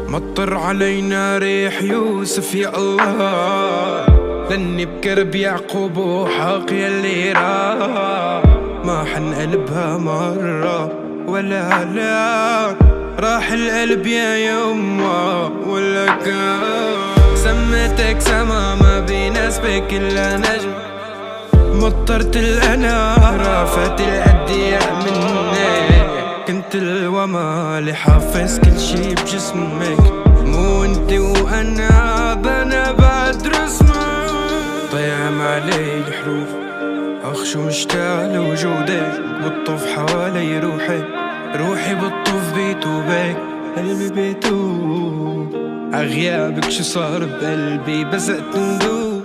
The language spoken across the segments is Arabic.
مطر علينا ريح يوسف يا الله، لاني بكرب يعقوب وحق يلي راح، ما حنقلبها مرة ولا لا، راح القلب يا يما ولا كان. سميتك سما ما بيناسبك الا نجم، مطرت الانهار رافت الادياء منك، كنت الوما اللي حافظ كل شي بجسمك، مو انت وانا بنا بعد رسمك. طيعم علي الحروف اخشو مشتاق لوجودك، بطف حوالي روحي بطف بيتوبك، قلبي بيتوب عغيابك. شو صار بقلبي بزقت ندوب،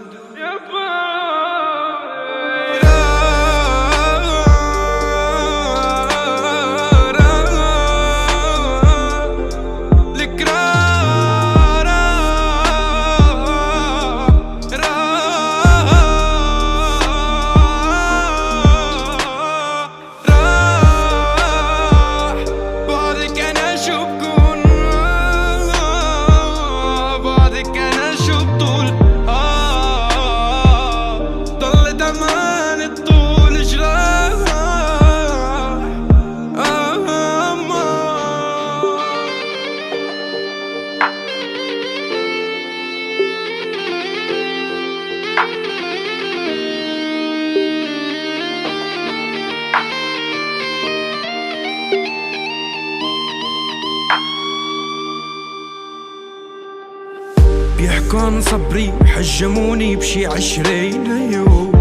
بيحكوا عن صبري حجموني بشي 20 يوم،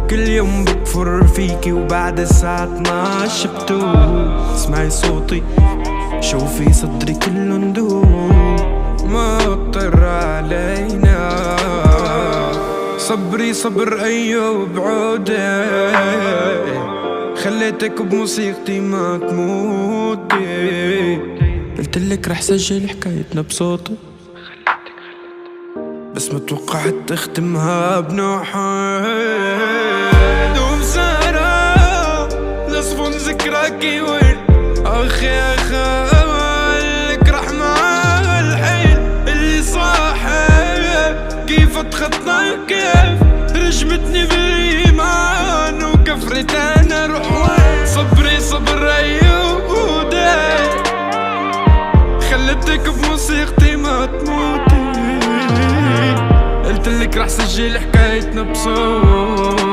كل يوم بكفر فيكي وبعد الساعة 12 بتوب. اسمعي صوتي شوفي صدري كله ندوب، مطر علينا صبري صبر أيوب بعودك، خليتك بموسيقتي ما تموتي، قلتلك رح سجل حكايتنا بصوتي، بس متوقعت تختمها بنوحات وبسهرة لصفون ذكراكي وين أخي أخالك رح مع الحين اللي صاحب، كيف اتخطى كيف رجمتني بالإيمان وكفرت أنا روح وين. صبري صبر أيوب وداي، خلتك بموسيقتي ما تموتي، قلتلك رح سجل حكايتنا بصوت.